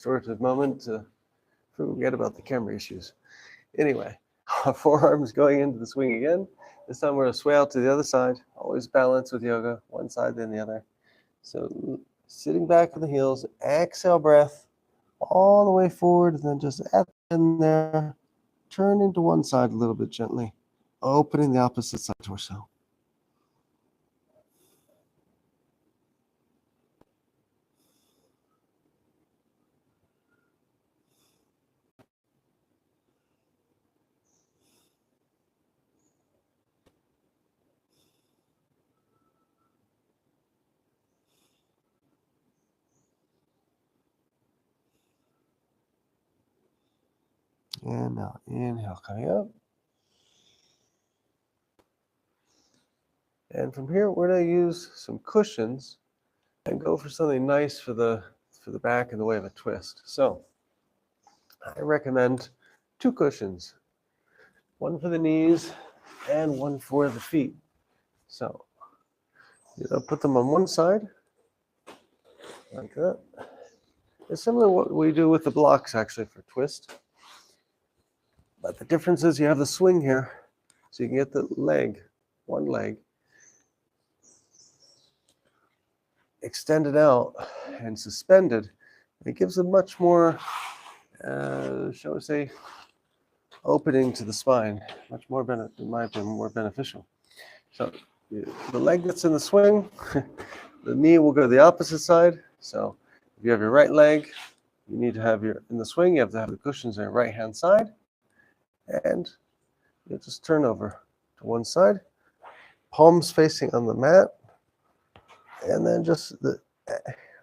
restorative moment to forget about the camera issues. Anyway, our forearms going into the swing again. This time we're going to sway out to the other side. Always balance with yoga, one side then the other. So sitting back on the heels, exhale breath all the way forward, and then just at the end there, turning to one side a little bit gently, opening the opposite side torso. And now inhale, coming up. And from here, we're going to use some cushions and go for something nice for the back in the way of a twist. So I recommend 2 cushions, one for the knees and one for the feet. So put them on one side, like that. It's similar to what we do with the blocks, actually, for twist. But the difference is you have the swing here, so you can get the leg, one leg, extended out and suspended. It gives a much more, shall we say, opening to the spine, much more, in my opinion, more beneficial. So the leg that's in the swing, the knee will go to the opposite side. So if you have your right leg, you need to have in the swing, you have to have the cushions on your right-hand side. And you just turn over to one side, palms facing on the mat, and then just the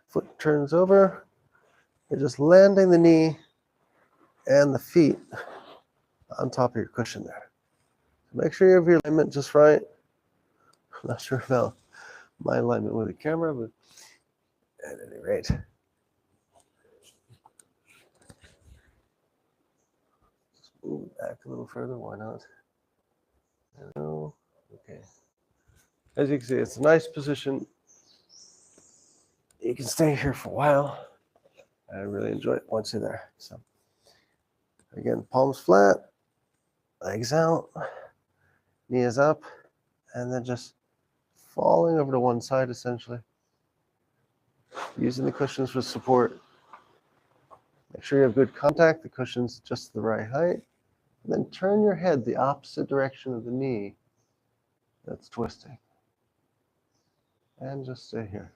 foot turns over. You're just landing the knee and the feet on top of your cushion there. So make sure you have your alignment just right. I'm not sure about my alignment with the camera, but at any rate. Just move it back a little further, why not? Okay. As you can see, it's a nice position. You can stay here for a while. I really enjoy it once you're there. So again, palms flat, legs out, knee is up, and then just falling over to one side essentially. Using the cushions for support. Make sure you have good contact, the cushion's just the right height. And then turn your head the opposite direction of the knee that's twisting. And just stay here.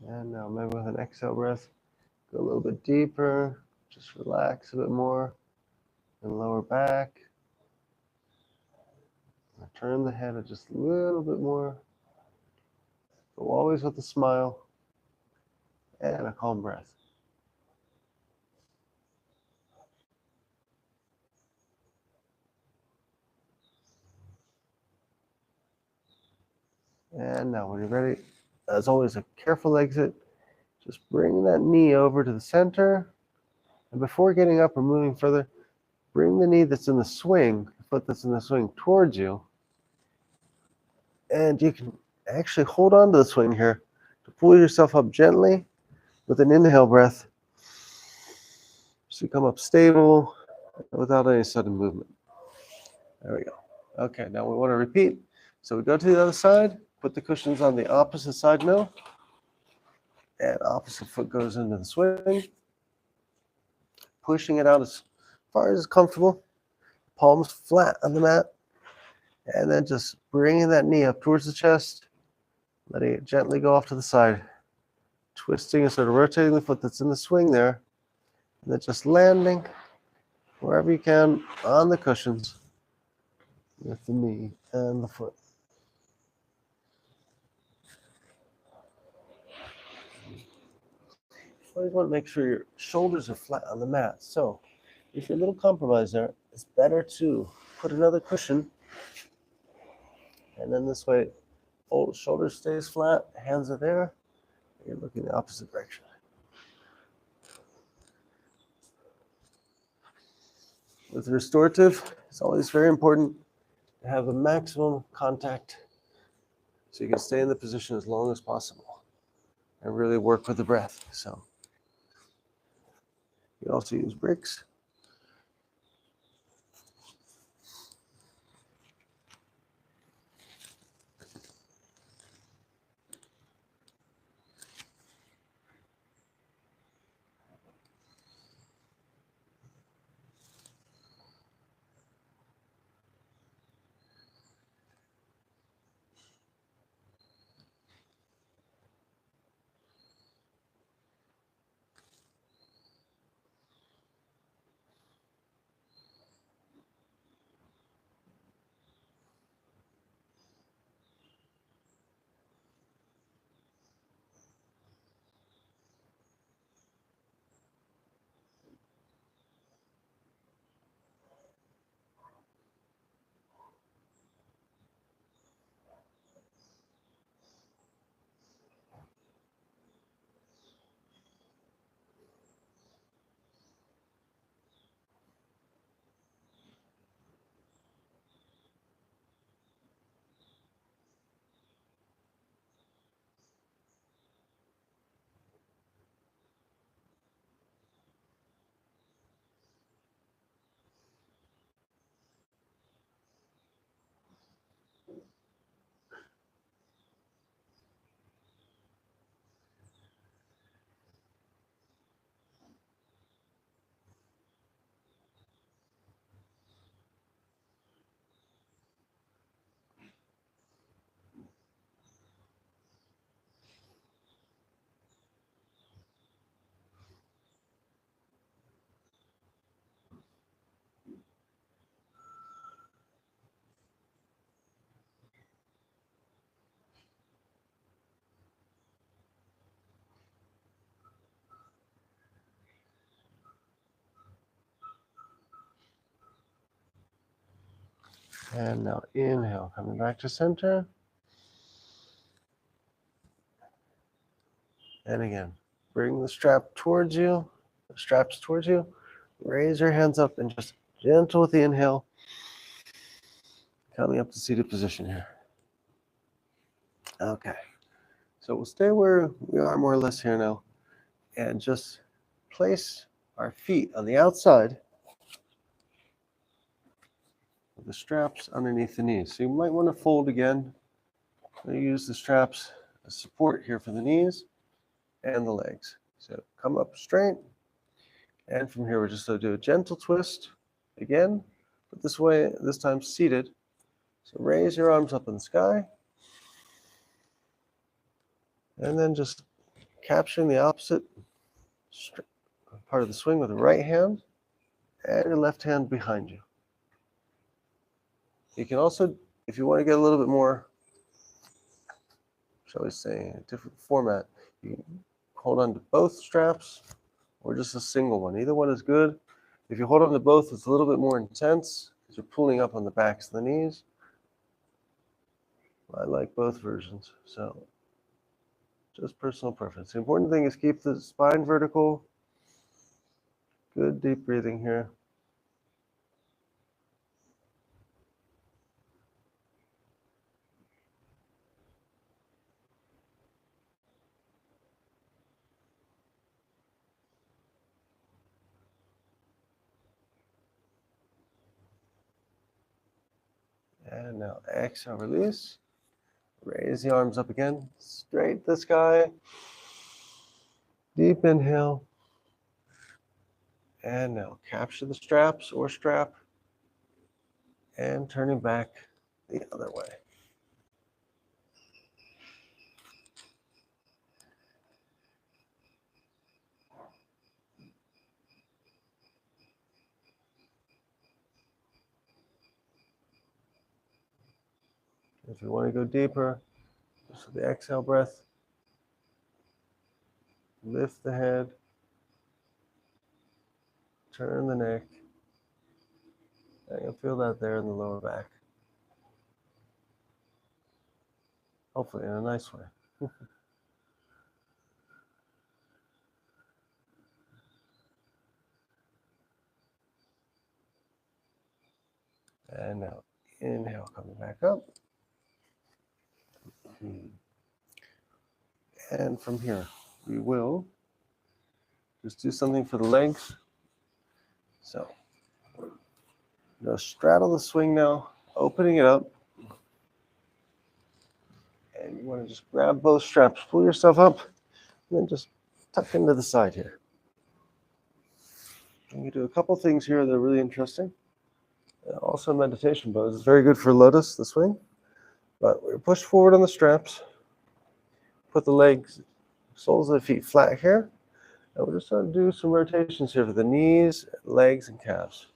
And now maybe with an exhale breath, go a little bit deeper, just relax a bit more, and lower back. Turn the head just a little bit more. Go always with a smile and a calm breath. And now when you're ready, as always, a careful exit. Just bring that knee over to the center. And before getting up or moving further, bring the knee that's in the swing, the foot that's in the swing, towards you. And you can actually hold on to the swing here to pull yourself up gently with an inhale breath. So you come up stable without any sudden movement. There we go. Okay, now we want to repeat. So we go to the other side, put the cushions on the opposite side now. And opposite foot goes into the swing, pushing it out as far as comfortable. Palms flat on the mat. And then just bringing that knee up towards the chest, letting it gently go off to the side. Twisting and sort of rotating the foot that's in the swing there. And then just landing wherever you can on the cushions with the knee and the foot. Always want to make sure your shoulders are flat on the mat. So if you're a little compromised there, it's better to put another cushion. And then this way, shoulder stays flat, hands are there. You're looking the opposite direction. With restorative, it's always very important to have a maximum contact so you can stay in the position as long as possible and really work with the breath. So you can also use bricks. And now inhale, coming back to center. And again, bring the straps towards you. Raise your hands up and just gentle with the inhale. Coming up to seated position here. Okay. So we'll stay where we are more or less here now. And just place our feet on the outside with the straps underneath the knees. So you might want to fold again. Use the straps as support here for the knees and the legs. So come up straight. And from here, we're just going to do a gentle twist again, but this time seated. So raise your arms up in the sky. And then just capturing the opposite part of the swing with the right hand and your left hand behind you. You can also, if you want to get a little bit more, shall we say, a different format, you can hold on to both straps or just a single one. Either one is good. If you hold on to both, it's a little bit more intense because you're pulling up on the backs of the knees. I like both versions, so just personal preference. The important thing is keep the spine vertical. Good deep breathing here. And now exhale, release. Raise the arms up again, straight to the sky. Deep inhale. And now capture the straps or strap. And turning back the other way. If you want to go deeper, just with the exhale breath, lift the head, turn the neck, and you'll feel that there in the lower back. Hopefully in a nice way. And now inhale, coming back up. And from here, we will just do something for the legs. So, straddle the swing now, opening it up. And you want to just grab both straps, pull yourself up, and then just tuck into the side here. And you do a couple things here that are really interesting. Also meditation pose. It's very good for lotus, the swing. But we push forward on the straps, put the legs, soles of the feet flat here. And we're just going to do some rotations here for the knees, legs, and calves.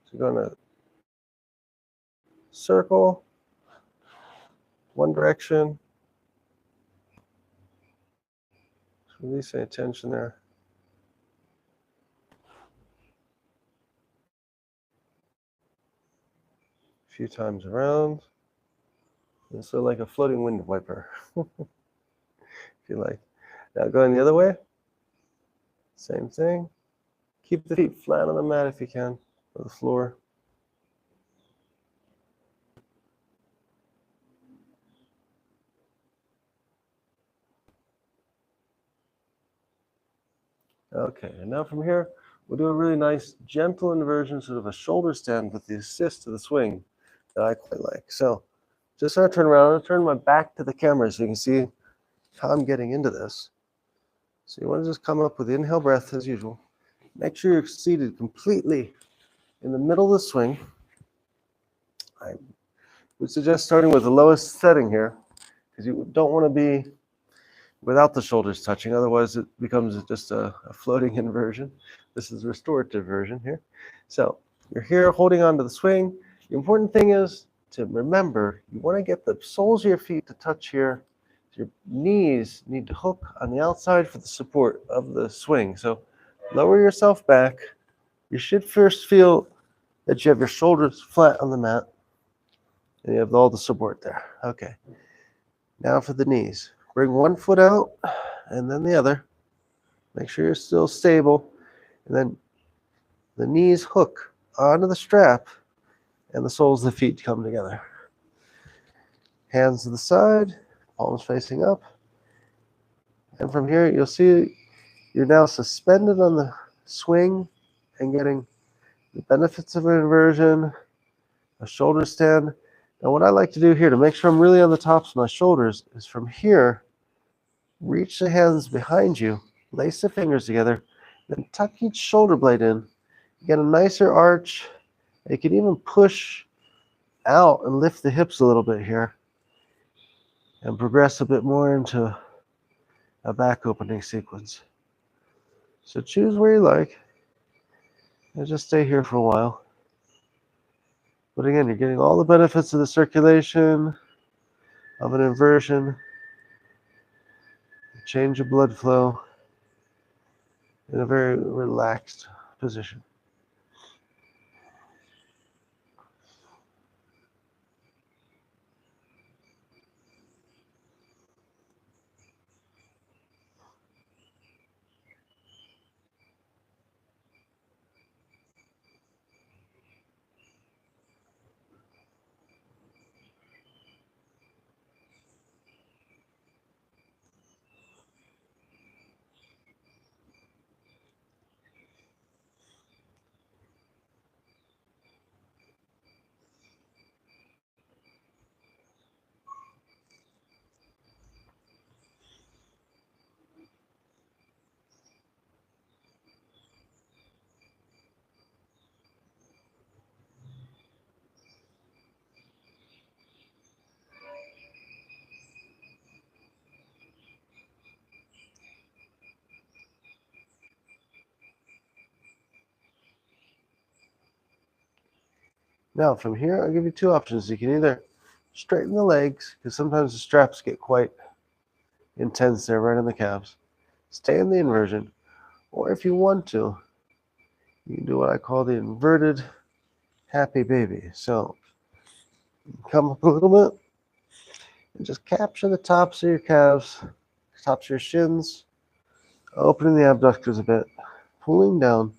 So you're going to circle one direction. Just release any tension there. A few times around. And so like a floating wind wiper, if you like. Now going the other way. Same thing. Keep the feet flat on the mat if you can, or the floor. Okay, and now from here, we'll do a really nice, gentle inversion, sort of a shoulder stand with the assist of the swing that I quite like. So just going to turn around. I'm going to turn my back to the camera so you can see how I'm getting into this. So you want to just come up with inhale breath as usual. Make sure you're seated completely in the middle of the swing. I would suggest starting with the lowest setting here because you don't want to be without the shoulders touching. Otherwise, it becomes just a floating inversion. This is restorative version here. So you're here holding on to the swing. The important thing is to remember, you want to get the soles of your feet to touch here. Your knees need to hook on the outside for the support of the swing. So lower yourself back. You should first feel that you have your shoulders flat on the mat and you have all the support there. Okay. Now for the knees. Bring one foot out and then the other. Make sure you're still stable. And then the knees hook onto the strap and the soles of the feet come together. Hands to the side, palms facing up. And from here, you'll see you're now suspended on the swing and getting the benefits of an inversion, a shoulder stand. Now what I like to do here to make sure I'm really on the tops of my shoulders is from here, reach the hands behind you, lace the fingers together, then tuck each shoulder blade in. You get a nicer arch. You can even push out and lift the hips a little bit here and progress a bit more into a back opening sequence. So choose where you like and just stay here for a while. But again, you're getting all the benefits of the circulation, of an inversion, change of blood flow in a very relaxed position. Now from here, I'll give you two options. You can either straighten the legs, because sometimes the straps get quite intense there right on the calves. Stay in the inversion. Or if you want to, you can do what I call the inverted happy baby. So come up a little bit and just capture the tops of your calves, tops of your shins, opening the abductors a bit, pulling down.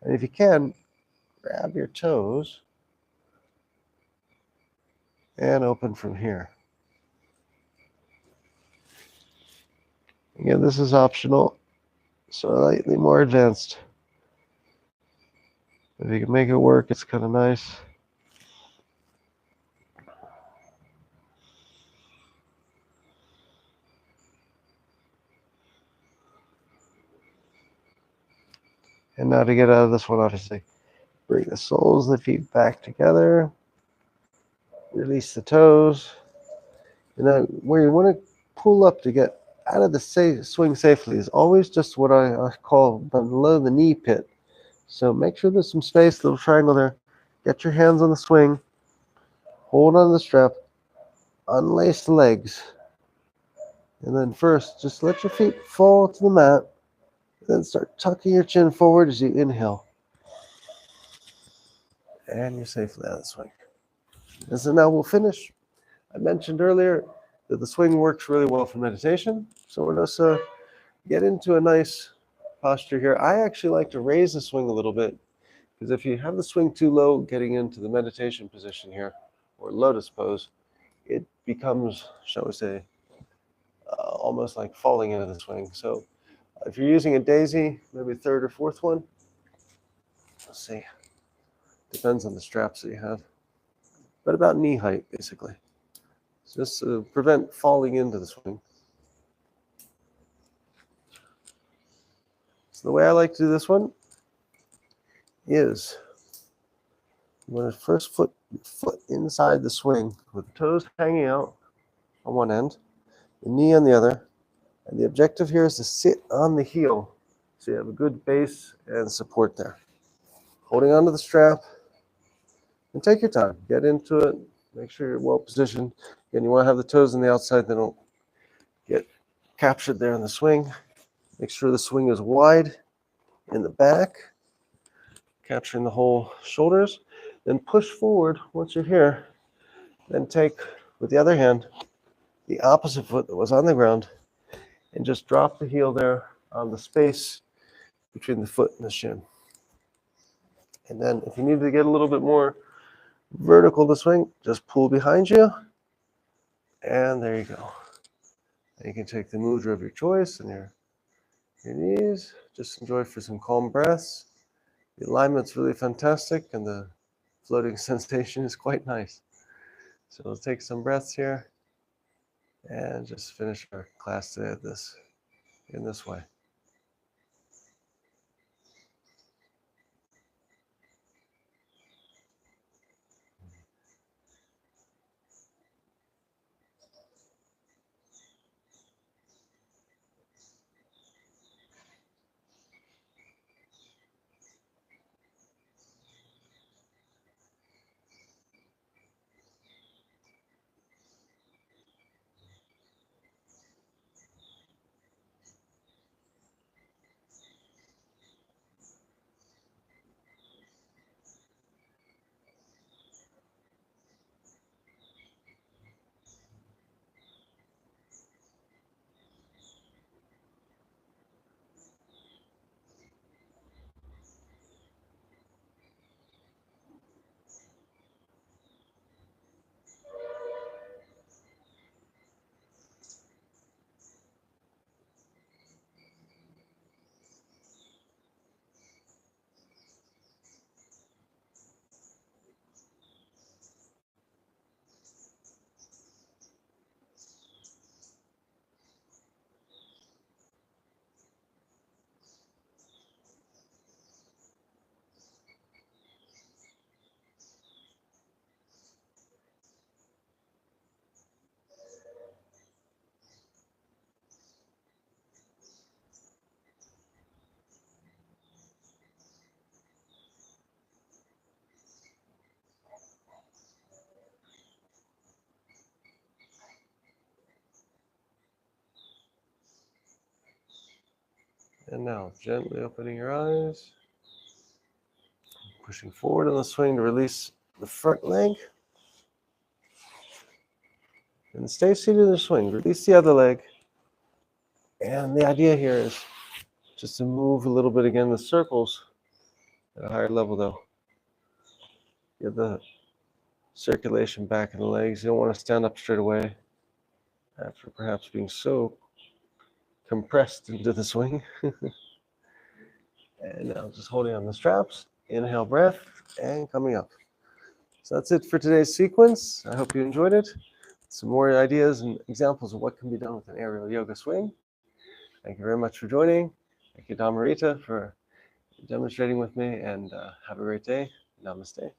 And if you can, grab your toes and open from here. Again, this is optional, slightly more advanced. If you can make it work, it's kind of nice. And now to get out of this one, obviously, bring the soles of the feet back together, release the toes. And then where you want to pull up to get out of the swing safely is always just what I call below the knee pit. So make sure there's some space, little triangle there. Get your hands on the swing, hold on to the strap, unlace the legs. And then first, just let your feet fall to the mat. Then start tucking your chin forward as you inhale. And you're safely out of the swing. And so now we'll finish. I mentioned earlier that the swing works really well for meditation. So we'll just get into a nice posture here. I actually like to raise the swing a little bit, because if you have the swing too low getting into the meditation position here, or lotus pose, it becomes, shall we say, almost like falling into the swing. So if you're using a daisy, maybe a third or fourth one, let's see, depends on the straps that you have, but about knee height, basically. So just to prevent falling into the swing. So the way I like to do this one is when the first foot inside the swing with the toes hanging out on one end, the knee on the other, and the objective here is to sit on the heel so you have a good base and support there. Holding onto the strap, and take your time. Get into it. Make sure you're well positioned. Again, you want to have the toes on the outside. They don't get captured there in the swing. Make sure the swing is wide in the back, capturing the whole shoulders. Then push forward once you're here. Then take, with the other hand, the opposite foot that was on the ground and just drop the heel there on the space between the foot and the shin. And then if you need to get a little bit more vertical to swing, just pull behind you. And there you go. And you can take the mudra of your choice and your knees. Just enjoy for some calm breaths. The alignment's really fantastic and the floating sensation is quite nice. So we'll take some breaths here and just finish our class today in this way. And now gently opening your eyes, pushing forward on the swing to release the front leg. And stay seated in the swing. Release the other leg. And the idea here is just to move a little bit again, the circles at a higher level though. Get the circulation back in the legs. You don't want to stand up straight away after perhaps being so compressed into the swing. And now just holding on the straps. Inhale, breath, and coming up. So that's it for today's sequence. I hope you enjoyed it. Some more ideas and examples of what can be done with an aerial yoga swing. Thank you very much for joining. Thank you, Damarita, for demonstrating with me, and have a great day. Namaste.